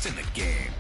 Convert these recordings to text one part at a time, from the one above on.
It's in the game.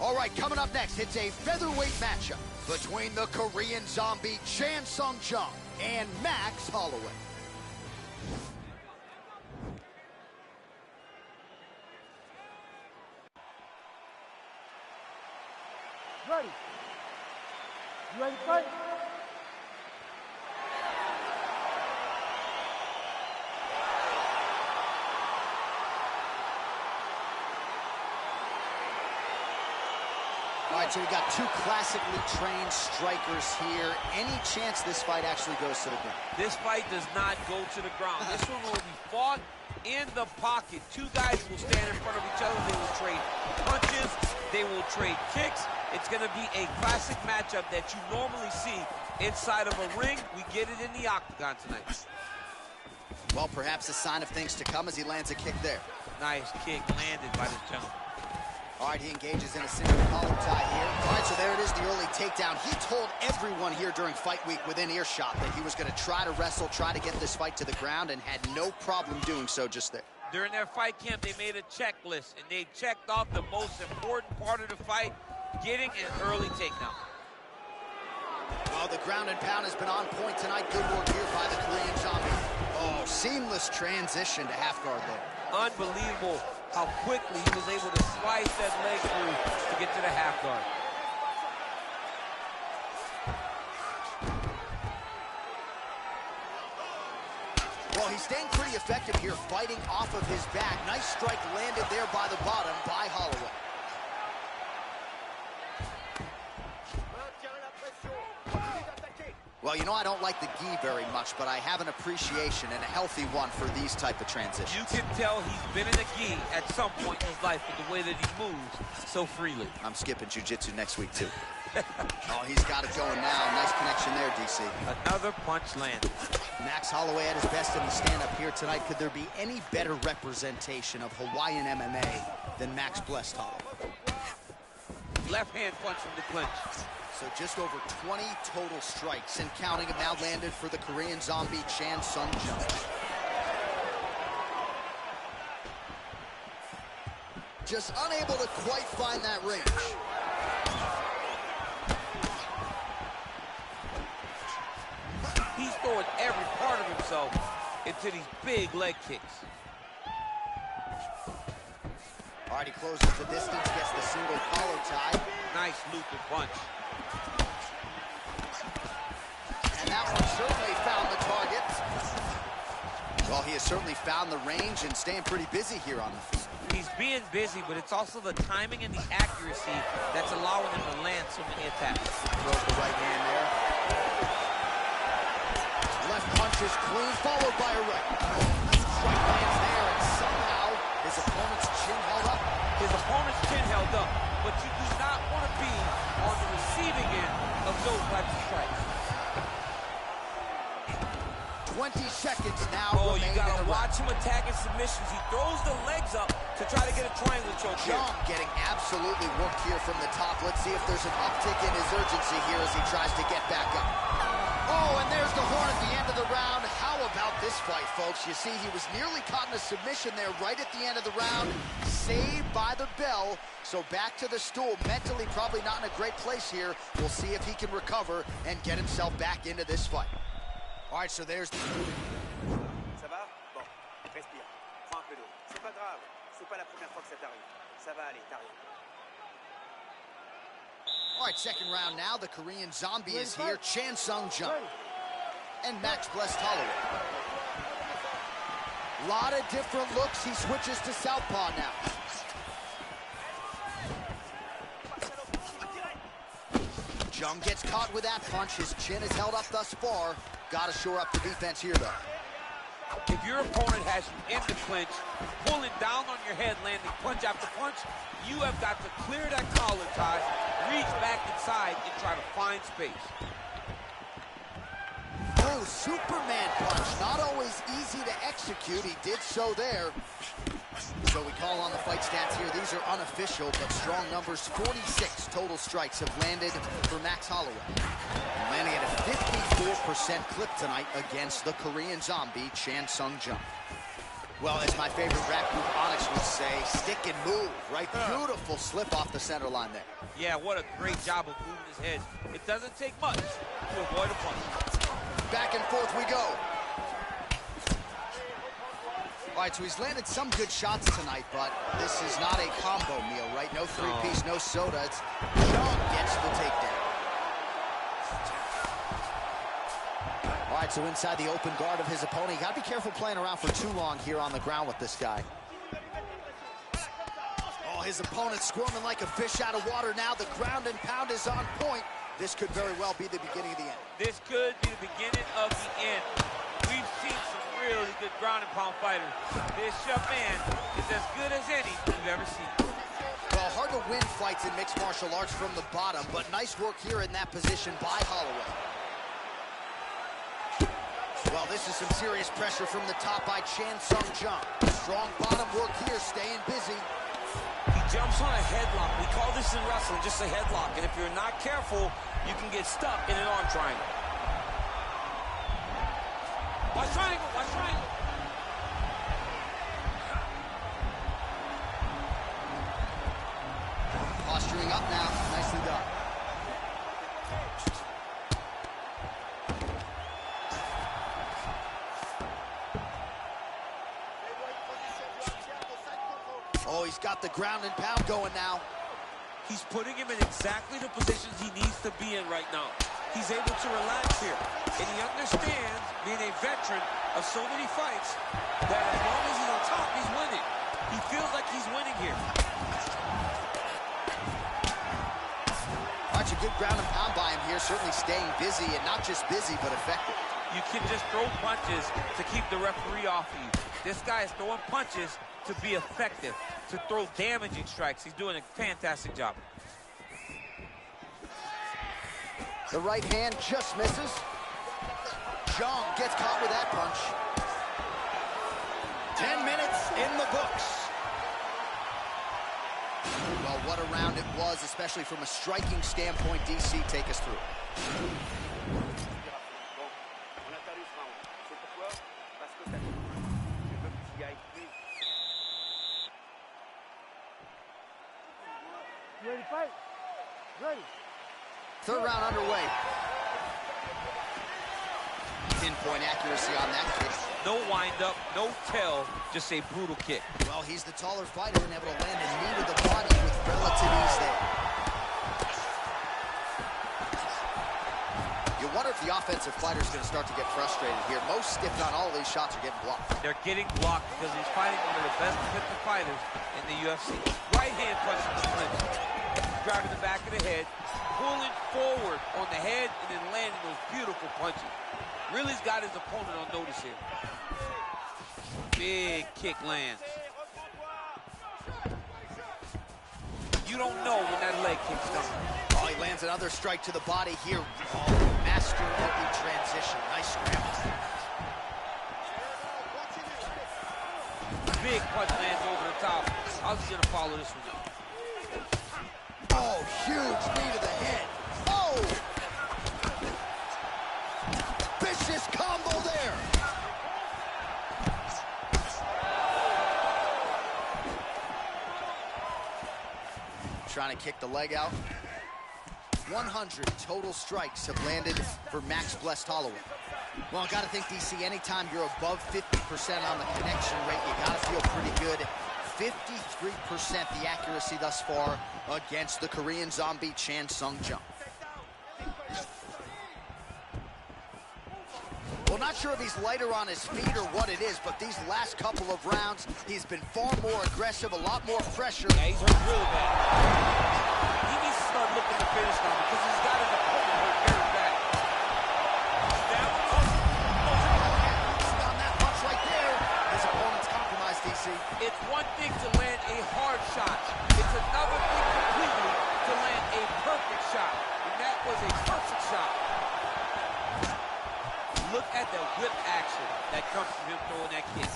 All right, coming up next, it's a featherweight matchup between the Korean zombie Chan Sung Jung and Max Holloway. Ready? You ready to fight? All right, so we got two classically trained strikers here. Any chance this fight actually goes to the ground? This fight does not go to the ground. This one will be fought in the pocket. Two guys will stand in front of each other. They will trade punches. They will trade kicks. It's going to be a classic matchup that you normally see inside of a ring. We get it in the octagon tonight. Well, perhaps a sign of things to come as he lands a kick there. Nice kick landed by this gentleman. All right, he engages in a single collar tie here. All right, so there it is, the early takedown. He told everyone here during fight week within earshot that he was going to try to wrestle, try to get this fight to the ground, and had no problem doing so just there. During their fight camp, they made a checklist, and they checked off the most important part of the fight, getting an early takedown. Well, the ground and pound has been on point tonight. Good work here by the Korean zombie. Oh, seamless transition to half guard there. Unbelievable how quickly he was able to slice that leg through to get to the half guard. Well, he's staying pretty really effective here, fighting off of his back. Nice strike landed there by the bottom by Holloway. Well, you know, I don't like the gi very much, but I have an appreciation and a healthy one for these type of transitions. You can tell he's been in a gi at some point in his life with the way that he moves so freely. I'm skipping jiu-jitsu next week, too. Oh, he's got it going now. Nice connection there, DC. Another punch landed. Max Holloway at his best in the stand-up here tonight. Could there be any better representation of Hawaiian MMA than Max Blessed Holloway? Left hand punch from the clinch. So just over 20 total strikes and counting have now landed for the Korean zombie Chan Sung Jung. Just unable to quite find that range. He's throwing every part of himself into these big leg kicks. All right, he closes the distance, gets the single collar tie. Nice looping punch. And that one certainly found the target. Well, he has certainly found the range and staying pretty busy here on the field. He's being busy, but it's also the timing and the accuracy that's allowing him to land so many attacks. Throws the right hand there. Left punch is clean, followed by a right. Right lands there, and somehow his opponent's chin held up. His opponent's chin held up, but you do not want to be on the receiving end of those types of strikes. 20 seconds now Oh, you remain gotta in the watch him attacking submissions. He throws the legs up to try to get a triangle choke here. Jung getting absolutely worked here from the top. Let's see if there's an uptick in his urgency here as he tries to get back up. Oh, and there's the horn at the end of the round. How about this fight, folks? You see, he was nearly caught in a submission there right at the end of the round. Saved by the bell. So back to the stool. Mentally probably not in a great place here. We'll see if he can recover and get himself back into this fight. All right, so there's... Ça va? Bon, respire. Prends un peu d'eau. C'est pas grave. C'est pas la première fois que ça t'arrive. Ça va aller, t'arrives. All right, second round now. The Korean zombie is here. Chan Sung Jung and Max Blessed Holloway. A lot of different looks. He switches to southpaw now. Jung gets caught with that punch. His chin is held up thus far. Got to shore up the defense here, though. If your opponent has you in the clinch, pulling down on your head, landing punch after punch, you have got to clear that collar tie, reach back inside, and try to find space. Oh, Superman punch. Not always easy to execute. He did so there. So we call on the fight stats here. These are unofficial, but strong numbers. 46 total strikes have landed for Max Holloway. Landing at a 54% clip tonight against the Korean zombie, Chan Sung Jung. Well, as my favorite rap group Onyx would say, stick and move, right? Beautiful slip off the center line there. Yeah, what a great job of moving his head. It doesn't take much to avoid a punch. Back and forth we go. All right, so he's landed some good shots tonight, but this is not a combo meal, right? No three-piece, no soda. It's Jung gets the takedown. All right, so inside the open guard of his opponent. You got to be careful playing around for too long here on the ground with this guy. Oh, his opponent squirming like a fish out of water now. The ground and pound is on point. This could very well be the beginning of the end. This could be the beginning of the end. We've seen some really good ground and pound fighters. This young man is as good as any we've ever seen. Well, hard to win fights in mixed martial arts from the bottom, but nice work here in that position by Holloway. Well, this is some serious pressure from the top by Chan Sung Jung. Strong bottom work here, staying busy. He jumps on a headlock. We call this in wrestling just a headlock, and if you're not careful, you can get stuck in an arm triangle. Watch triangle, watch triangle. Posturing up now, nicely done. Oh, he's got the ground and pound going now. He's putting him in exactly the positions he needs to be in right now. He's able to relax here, and he understands, being a veteran, of so many fights that as long as he's on top, he's winning. He feels like he's winning here. Arch, a good ground and pound by him here, certainly staying busy, and not just busy, but effective. You can just throw punches to keep the referee off of you. This guy is throwing punches to be effective, to throw damaging strikes. He's doing a fantastic job. The right hand just misses. Jong gets caught with that punch. 10 minutes in the books. Well, what a round it was, especially from a striking standpoint. DC, take us through. You ready to fight? Ready. Third round underway. Pinpoint accuracy on that kick. No wind-up, no tell, just a brutal kick. Well, he's the taller fighter and able to land a knee to the body with relative ease there. You wonder if the offensive fighter's going to start to get frustrated here. Most, if not all, of these shots are getting blocked. They're getting blocked because he's fighting one of the best defensive fighters in the UFC. Right hand punch in the clinch. Driving the back of the head, pulling forward on the head, and then landing those beautiful punches. Really's got his opponent on notice here. Big kick lands. You don't know when that leg kick's coming. Oh, he lands another strike to the body here. Oh, master of the transition. Nice scramble. Big punch lands over the top. I was gonna follow this one up. Oh, huge knee to the head. Oh! Vicious combo there. Trying to kick the leg out. 100 total strikes have landed for Max Blessed Holloway. Well, I gotta think, DC, anytime you're above 50% on the connection rate, you gotta feel pretty good. 53% the accuracy thus far against the Korean zombie Chan Sung Jung. Well, not sure if he's lighter on his feet or what it is, but these last couple of rounds, he's been far more aggressive, a lot more pressure. Yeah, he's hurt really bad. He needs to start looking to finish now because he's got his opponent hurt very bad. Down. On that punch right there, his opponent's compromised, DC. It's one thing to land a hard shot. It's another thing completely to land a perfect shot. And that was a perfect shot. Look at the whip action that comes from him throwing that kick.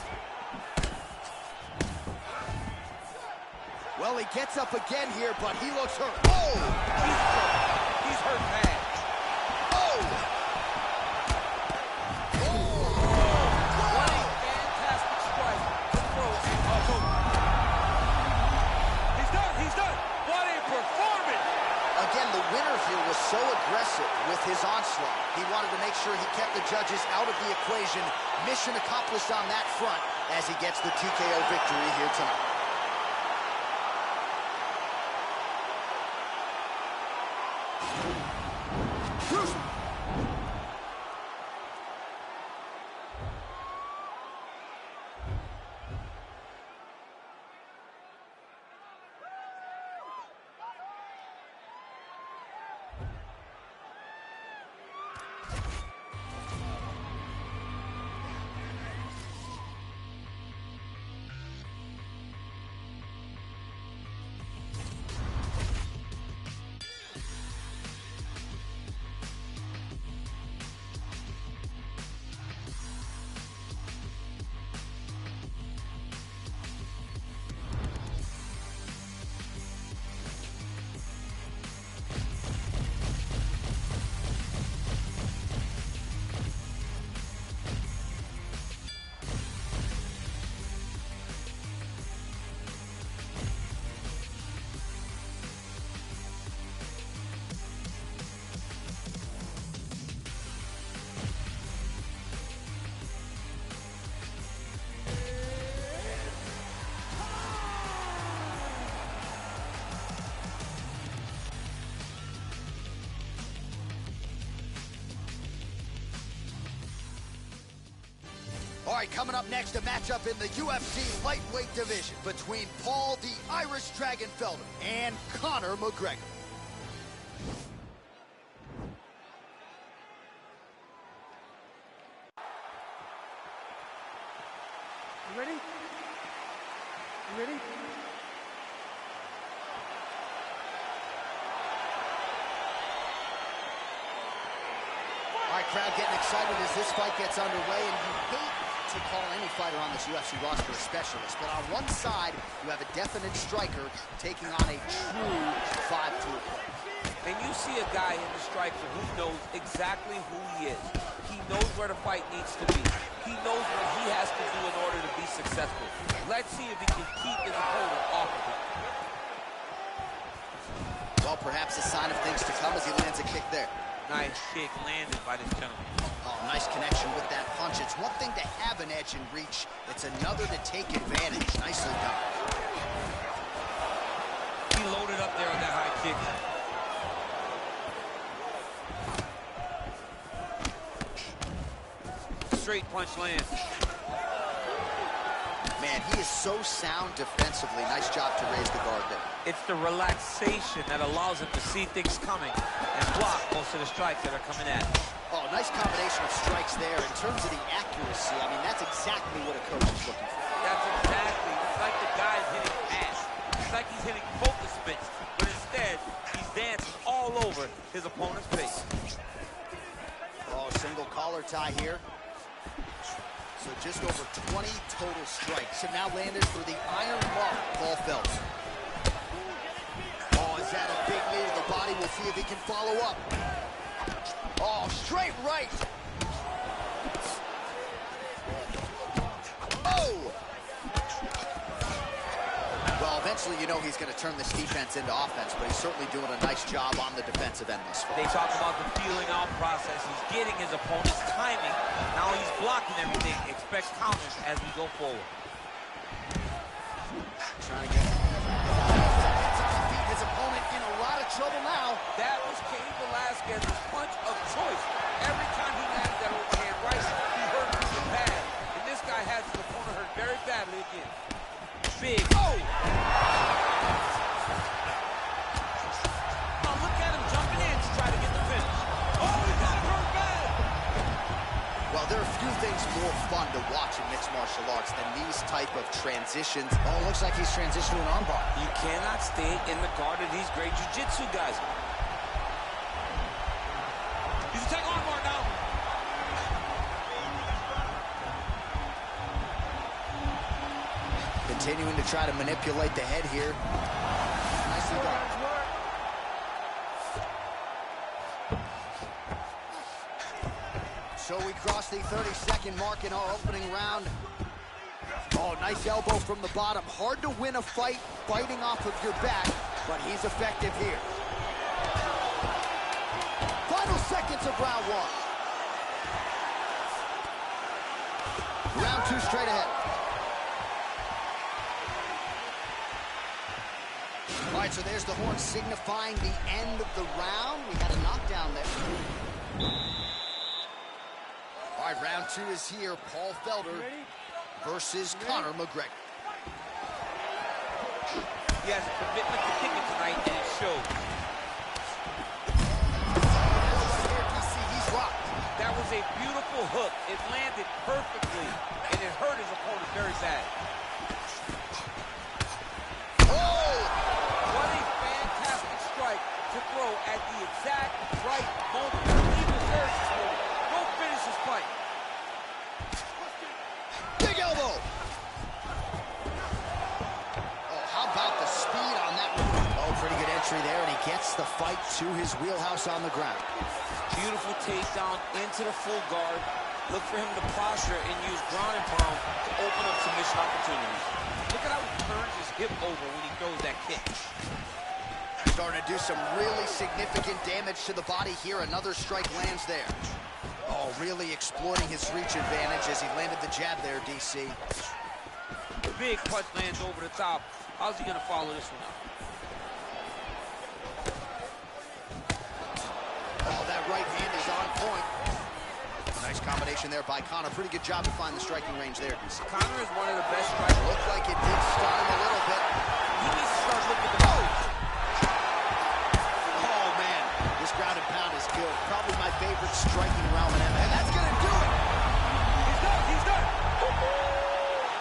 Well, he gets up again here, but he looks hurt. Oh! He's hurt bad. Oh! Oh! What a fantastic strike to throw in October. He's done. What a performance. Again, the winner here was so aggressive with his onslaught. He wanted to make sure he kept the judges out of the equation. Mission accomplished on that front as he gets the TKO victory here tonight. right, coming up next, a matchup in the UFC lightweight division between Paul the Irish Dragon Felder and Conor McGregor. You ready? You ready? All right, crowd getting excited as this fight gets underway, and you hate to call any fighter on this UFC roster a specialist, but on one side, you have a definite striker taking on a true 5-tool player. And you see a guy in the striker who knows exactly who he is. He knows where the fight needs to be. He knows what he has to do in order to be successful. Let's see if he can keep his opponent off of him. Well, perhaps a sign of things to come as he lands a kick there. Nice kick landed by this gentleman. Oh, nice connection with that punch. It's one thing to have an edge and reach. It's another to take advantage. Nicely done. He loaded up there on that high kick. Straight punch lands. Man, he is so sound defensively. Nice job to raise the guard there. It's the relaxation that allows him to see things coming and block most of the strikes that are coming at him. Oh, nice combination of strikes there. In terms of the accuracy, I mean, that's exactly what a coach is looking for. That's exactly. It's like the guy's hitting ass. It's like he's hitting focus mitts, but instead, he's dancing all over his opponent's face. Oh, single collar tie here. So just over 20 total strikes. And now landed for the iron mark, Paul Felder. Oh, is that a big knee to the body? We'll see if he can follow up. Oh, straight right. Oh! Well, eventually you know he's going to turn this defense into offense, but he's certainly doing a nice job on the defensive end this far. They talk about the feeling out process. He's getting his opponent's timing. Now he's blocking everything. Expect counters as we go forward. Trying to get his opponent in a lot of trouble now. That was Cain Velasquez's punch of choice. Every time he landed that overhand right, he hurt him bad. And this guy has his opponent hurt very badly again. Big. Oh! Oh, look at him jumping in to try to get the finish. Oh, he got him hurt bad! Well, there are few things more fun to watch in mixed martial arts than these type of transitions. Oh, looks like he's transitioning an armbar. You cannot stay in the guard of these great jiu-jitsu guys. He's a take armbar now. Continuing to try to manipulate the head here. Nicely done. So we cross the 30-second mark in our opening round. Oh, nice elbow from the bottom. Hard to win a fight fighting off of your back, but he's effective here. Final seconds of round one. Round two straight ahead. All right, so there's the horn signifying the end of the round. We had a knockdown there. All right, round two is here. Paul Felder versus Conor McGregor. He has a commitment to kicking tonight, and it shows. He's rocked. That was a beautiful hook. It landed perfectly, and it hurt his opponent very bad. To throw at the exact right moment. He deserves this moment. Go finish this fight. Big elbow. Oh, how about the speed on that one? Oh, pretty good entry there, and he gets the fight to his wheelhouse on the ground. Beautiful takedown into the full guard. Look for him to posture and use ground and pound to open up submission opportunities. Look at how he turns his hip over when he throws that kick. Starting to do some really significant damage to the body here. Another strike lands there. Oh, really exploiting his reach advantage as he landed the jab there, DC. Big punch lands over the top. How's he going to follow this one up? Oh, that right hand is on point. Nice combination combination there by Conor. Pretty good job to find the striking range there, DC. Conor is one of the best strikers. Looked like it did stun him a little bit. He needs to start looking at the ball. Oh, man. This ground and pound is good. Probably my favorite striking realm in MMA. And that's going to do it. He's done. He's done.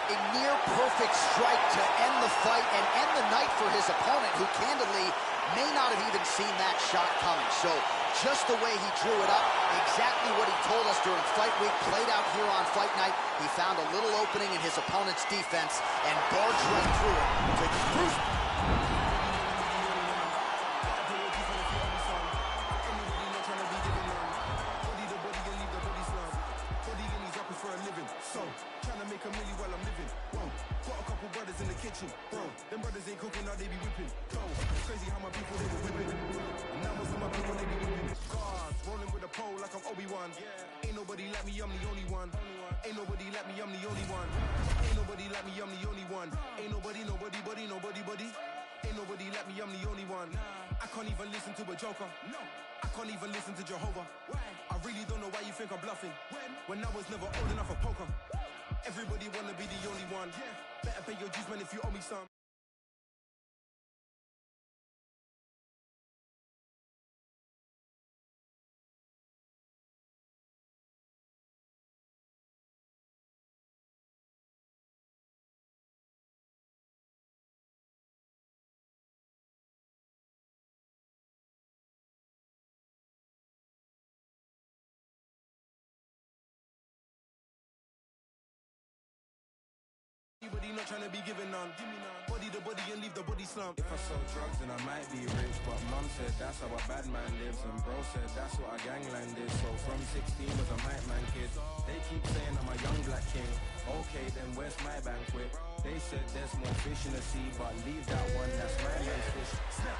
A near-perfect strike to end the fight and end the night for his opponent, who candidly may not have even seen that shot coming. So just the way he drew it up, exactly what he told us during fight week, played out here on fight night. He found a little opening in his opponent's defense and barged right through it to Bruce. Bro, them brothers ain't cooking, now they be whipping. Yo, crazy how my people they be whipping. Now most of my people they be whipping. Guards, rolling with a pole like I'm Obi-Wan. Yeah. Ain't nobody like me, I'm the only one. Ain't nobody like me, I'm the only one. Ain't nobody like me, I'm the only one. Ain't nobody like me, I'm the only one. I can't even listen to a joker. No, I can't even listen to Jehovah. Why? I really don't know why you think I'm bluffing. When I was never old enough for poker. Everybody wanna be the only one. Yeah. Better pay your dues, man, if you owe me some. Anybody not trying to be given none. Give me none. Body the body and leave the body slump. If I sell drugs then I might be rich, but mum said that's how a bad man lives, and bro said that's what a gangland is. So from 16 was a mic man kid. They keep saying I'm a young black king. Okay, then where's my banquet? They said there's more fish in the sea, but leave that one, that's my man's fish. Snap,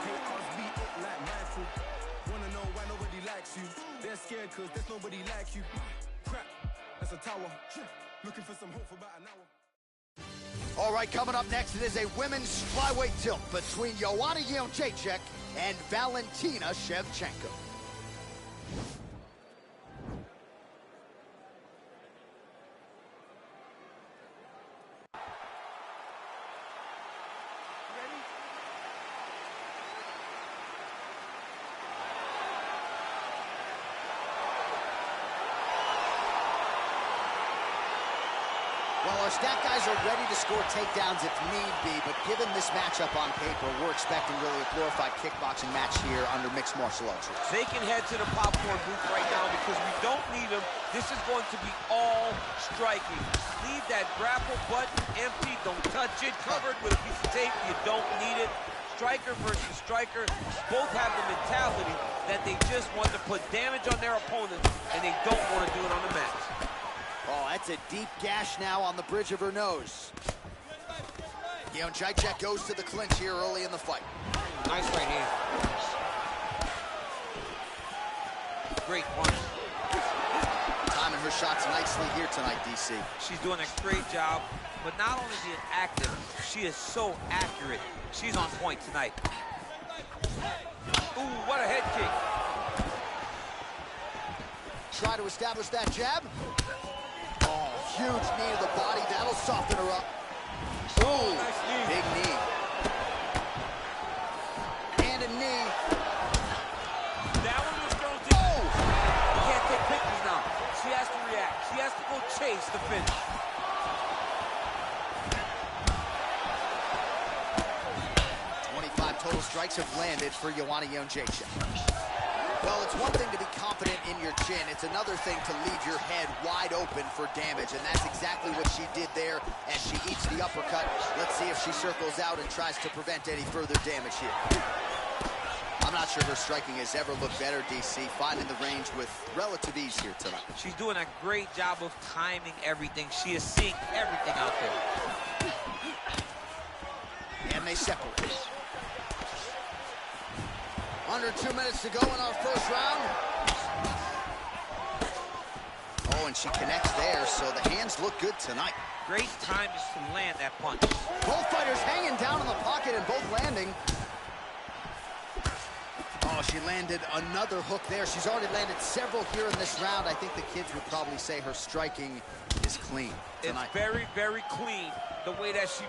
hate us beat it like my food. Wanna know why nobody likes you? They're scared cause there's nobody like you. Crap, that's a tower. Looking for some hope for about an hour. All right, coming up next, it is a women's flyweight tilt between Joanna Jędrzejczyk and Valentina Shevchenko. Well, our stat guys are ready to score takedowns if need be, but given this matchup on paper, we're expecting really a glorified kickboxing match here under mixed martial arts. They can head to the popcorn booth right now because we don't need them. This is going to be all striking. Leave that grapple button empty. Don't touch it. Covered with a piece of tape. You don't need it. Striker versus striker. Both have the mentality that they just want to put damage on their opponent, and they don't want to do it on the mat. Oh, that's a deep gash now on the bridge of her nose. Jędrzejczyk goes to the clinch here early in the fight. Nice right hand. Great punch. Timing her shots nicely here tonight, DC. She's doing a great job, but not only is she active, she is so accurate. She's on point tonight. Ooh, what a head kick. Try to establish that jab. Oh, huge knee to the body. That'll soften her up. Ooh, nice knee. Big knee. And a knee. That one was thrown to... Oh! You can't take pictures now. She has to react. She has to go chase the finish. Total strikes have landed for Joanna Jędrzejczyk. Well, it's one thing to be confident in your chin. It's another thing to leave your head wide open for damage, and that's exactly what she did there as she eats the uppercut. Let's see if she circles out and tries to prevent any further damage here. I'm not sure her striking has ever looked better, DC, finding the range with relative ease here tonight. She's doing a great job of timing everything. She is seeing everything out there. And they separate. Under 2 minutes to go in our first round. Oh, and she connects there, so the hands look good tonight. Great time just to land that punch. Both fighters hanging down in the pocket and both landing. Oh, She landed another hook there. She's already landed several here in this round. I think the kids would probably say her striking is clean tonight. It's very, very clean, the way that she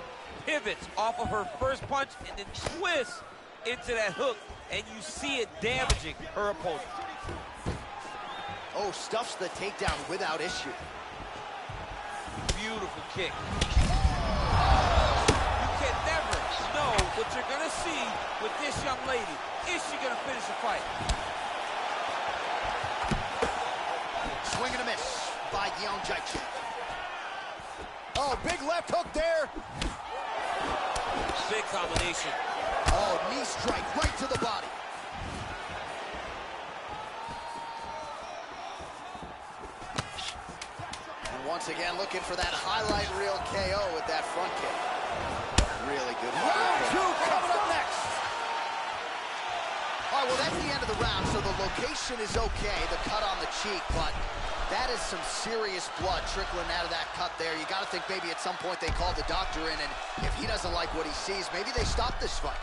pivots off of her first punch and then twists into that hook, and you see it damaging her opponent. Oh, stuffs the takedown without issue. Beautiful kick. You can never know what you're gonna see with this young lady. Is she gonna finish the fight? Swing and a miss by Yeon Jaichik. Oh, big left hook there. Big combination. Oh, knee strike right to the body. And once again, looking for that highlight reel KO with that front kick. Really good. Round two coming up next. All right, well, that's the end of the round, so the location is okay, the cut on the cheek, but that is some serious blood trickling out of that cut there. You got to think maybe at some point they called the doctor in, and if he doesn't like what he sees, maybe they stop this fight.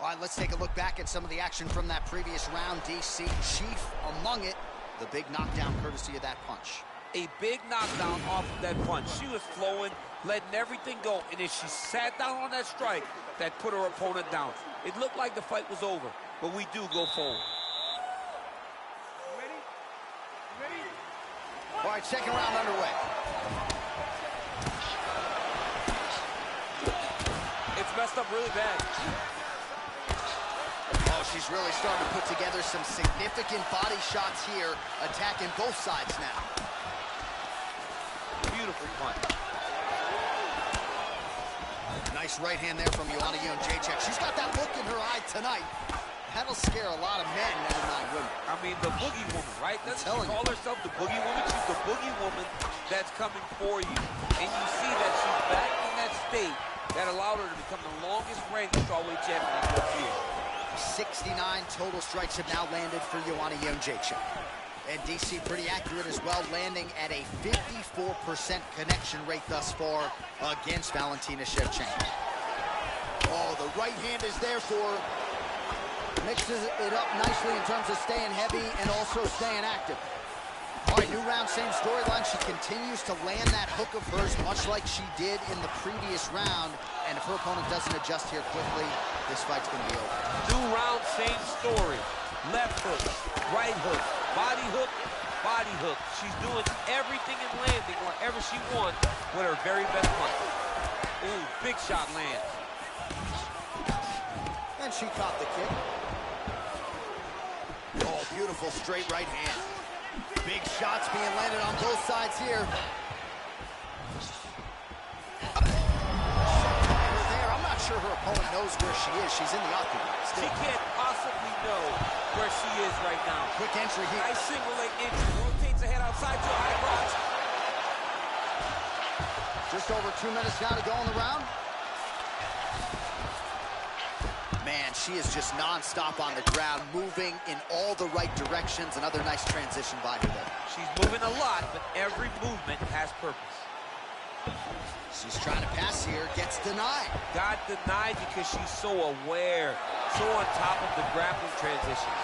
All right, let's take a look back at some of the action from that previous round. DC, chief among it, the big knockdown courtesy of that punch. A big knockdown off of that punch. She was flowing, letting everything go, and if she sat down on that strike, that put her opponent down. It looked like the fight was over, but we do go forward. All right, second round underway. It's messed up really bad. Oh, she's really starting to put together some significant body shots here, attacking both sides now. Beautiful punch. Nice right hand there from Yeon Jaichik. She's got that look in her eye tonight. That'll scare a lot of men, never mind women. I mean, the boogie woman, right? Doesn't she call herself the boogie woman? She's the boogie woman that's coming for you. And you see that she's back in that state that allowed her to become the longest reigning strawweight champion in the field. 69 total strikes have now landed for Yeon Jaichik. And DC pretty accurate as well, landing at a 54% connection rate thus far against Valentina Shevchenko. Oh, the right hand is there for her. Mixes it up nicely in terms of staying heavy and also staying active. All right, new round, same storyline. She continues to land that hook of hers, much like she did in the previous round. And if her opponent doesn't adjust here quickly, this fight's going to be over. New round, same story. Left hook, right hook, body hook, body hook. She's doing everything and landing wherever she wants with her very best punch. Ooh, big shot lands. And she caught the kick. Oh, beautiful straight right hand. Big shots being landed on both sides here. There, I'm not sure her opponent knows where she is. She's in the octagon. She can't possibly know where she is right now. Quick entry here. Nice single leg entry. Rotates her head outside to high cross. Just over 2 minutes now to go in the round. Man, she is just non-stop on the ground, moving in all the right directions. Another nice transition by her there. She's moving a lot, but every movement has purpose. She's trying to pass here, gets denied. Got denied because she's so aware, so on top of the grappling transitions.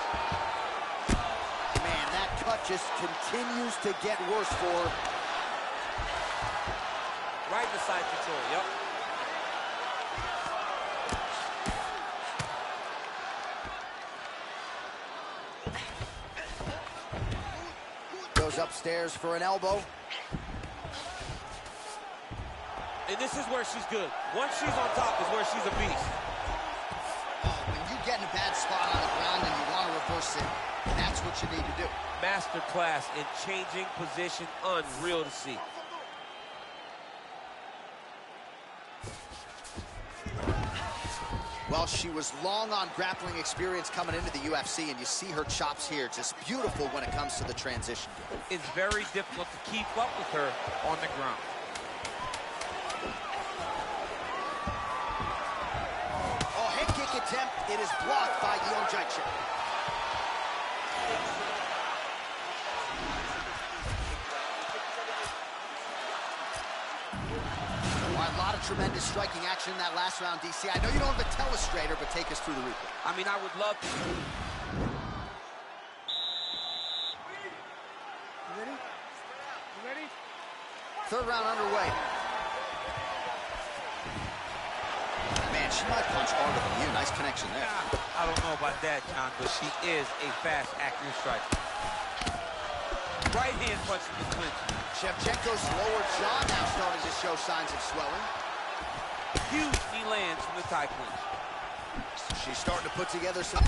Man, that cut just continues to get worse for her. Right in the side control, yep. Goes upstairs for an elbow. And this is where she's good. Once she's on top is where she's a beast. When you get in a bad spot on the ground and you want to reverse it, that's what you need to do. Masterclass in changing position, unreal to see. Well, she was long on grappling experience coming into the UFC, and you see her chops here, just beautiful when it comes to the transition. It's very difficult to keep up with her on the ground. Oh, head kick attempt. It is blocked by Yeon Jaichik. A lot of tremendous striking action in that last round, DC. I know you don't have a telestrator, but take us through the replay. I mean, I would love to. You ready? You ready? Third round underway. Man, she might punch harder than you. Nice connection there. I don't know about that, John, but she is a fast, accurate striker. Right hand punch in the clinch. Shevchenko's lower jaw now starting to show signs of swelling. Huge knee lands from the tie clinch. She's starting to put together some... I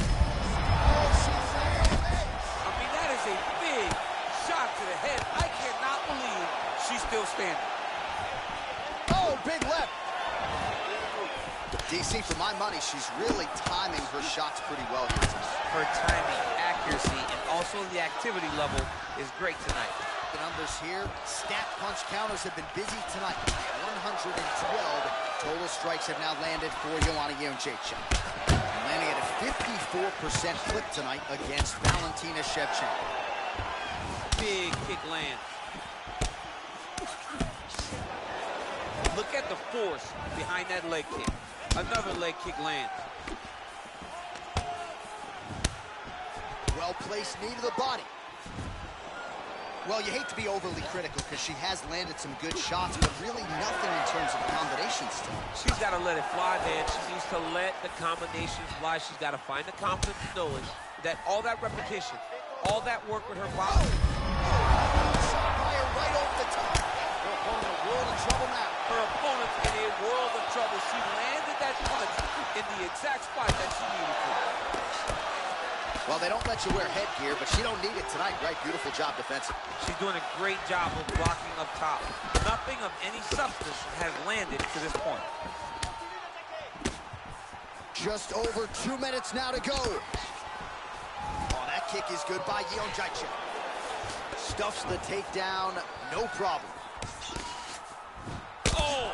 mean, that is a big shot to the head. I cannot believe she's still standing. Oh, big left. DC, for my money, she's really timing her shots pretty well here tonight. Her timing, accuracy, and also the activity level is great tonight. The numbers here, stacked punch counters have been busy tonight. 112 total strikes have now landed for Joanna Jędrzejczyk. Landing at a 54% clip tonight against Valentina Shevchenko. Big kick lands. Look at the force behind that leg kick. Another leg kick lands. Well-placed knee to the body. Well, you hate to be overly critical because she has landed some good shots, but really nothing in terms of combinations tonight. She's got to let it fly, man. She needs to let the combinations fly. She's got to find the confidence knowing that all that repetition, all that work with her body. Shot by her right over the top. Her opponent in a world of trouble now. Her opponent in a world of trouble. She landed that punch in the exact spot that she needed to. Well, they don't let you wear headgear, but she don't need it tonight, right? Beautiful job defensively. She's doing a great job of blocking up top. Nothing of any substance has landed to this point. Just over 2 minutes now to go. Oh, that kick is good by Jędrzejczyk. Stuffs the takedown, no problem. Oh!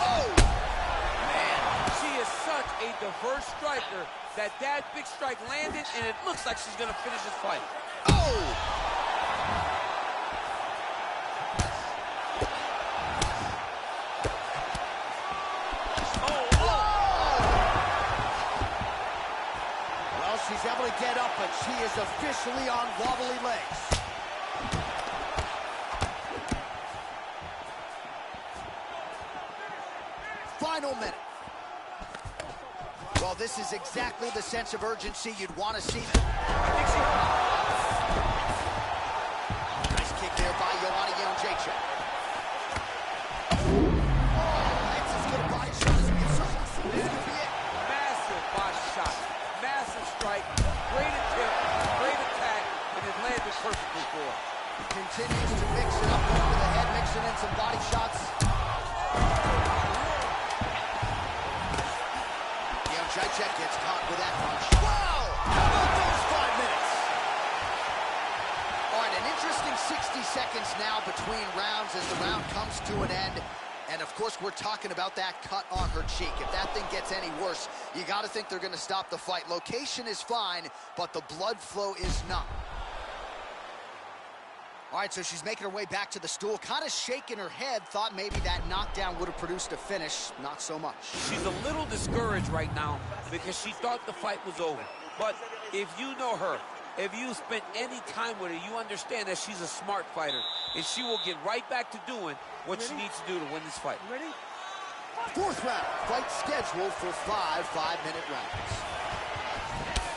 Oh! Man. She is such a diverse striker that big strike landed, and it looks like she's gonna finish this fight. Oh! Well, she's able to get up, but she is officially on wobbly legs. Final minute. Well, this is exactly the sense of urgency you'd want to see. Nice kick there by Joanna Jędrzejczyk. That's as good a body shot as we can see. This could be it. Massive body shot, massive strike, great attempt, great attack, and it landed perfectly for her. Continues to mix it up over the head, mixing in some body shots. Jędrzejczyk gets caught with that punch. Wow! How about those 5 minutes? All right, an interesting 60 seconds now between rounds as the round comes to an end. And, of course, we're talking about that cut on her cheek. If that thing gets any worse, you got to think they're going to stop the fight. Location is fine, but the blood flow is not. All right, so she's making her way back to the stool, kind of shaking her head, thought maybe that knockdown would have produced a finish. Not so much. She's a little discouraged right now because she thought the fight was over. But if you know her, if you spent any time with her, you understand that she's a smart fighter, and she will get right back to doing what she needs to do to win this fight. You ready? Fourth round, fight scheduled for 5 5-minute rounds.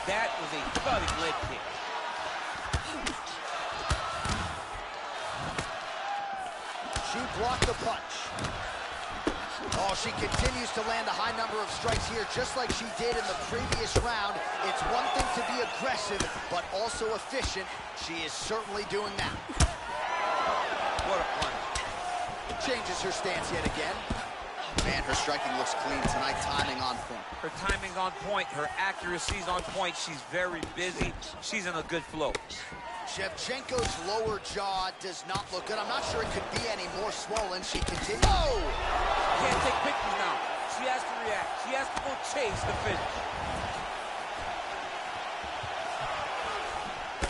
That was a thudding leg kick. She blocked the punch. Oh, she continues to land a high number of strikes here, just like she did in the previous round. It's one thing to be aggressive, but also efficient. She is certainly doing that. What a punch. Changes her stance yet again. Man, her striking looks clean tonight, timing on point. Her timing's on point, her accuracy's on point. She's very busy. She's in a good flow. Shevchenko's lower jaw does not look good. I'm not sure it could be any more swollen. She continues. Oh! Can't take pictures now. She has to react. She has to go chase the finish.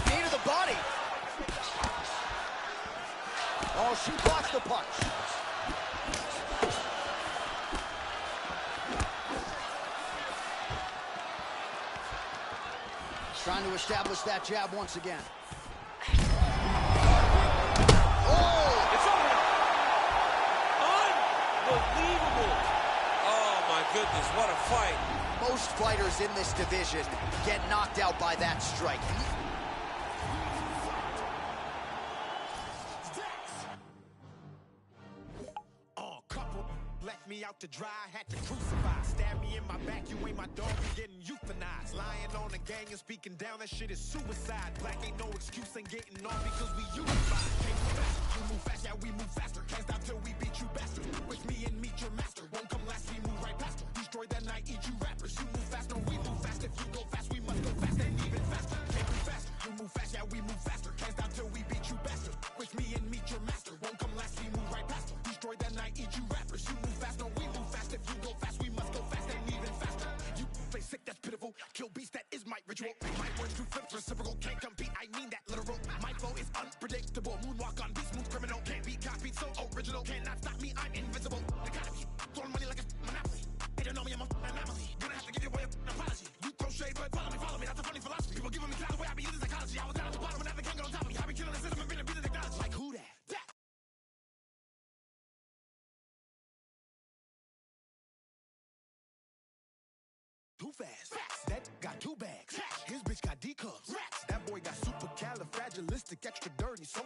Knee to the body. Oh, she blocks the punch. Trying to establish that jab once again. Oh! It's over! Unbelievable! Oh, my goodness, what a fight. Most fighters in this division get knocked out by that strike. Left me out to dry, had to crucify. Stab me in my back, you ain't my dog, you getting euthanized. Lying on the gang and speaking down, that shit is suicide. Black ain't no excuse, ain't getting on because we unified. Can't move fast, you move fast, yeah, we move faster. Hands down till we beat you bastard. With me and meet your master, won't come last, we move right past her. Destroy that night, eat you rappers. You move fast, no, we move fast. If you go fast, we must go fast, and even faster. Can't move fast, you move fast, yeah, we move faster. Hands down till we beat you bastard. With me and meet your master, won't come last, we move right past her. Destroy that night, eat you rappers. You move fast, no, we move fast. If you go fast, we must go fast, and even faster. You play sick, that's pitiful. Kill beast, that is my ritual. My words too flip, reciprocal. Can't compete, I mean that literal. My flow is unpredictable. Moonwalk on beat, smooth criminal. Can't be copied, so original. Cannot stop me, I'm invincible. The economy, throwing money like a monopoly. They don't know me, I'm an anomaly. Gonna have to give you away an apology. You throw shade, but follow me. That's a funny philosophy. People giving me clout the way I be using psychology. I was down at the bottom, and now they can't get on top of me. I be killing the system and beating technology. Like who that? Too fast. That got 2 bags. His bitch got D cups. That boy got supercalifragilistic, extra dirty, so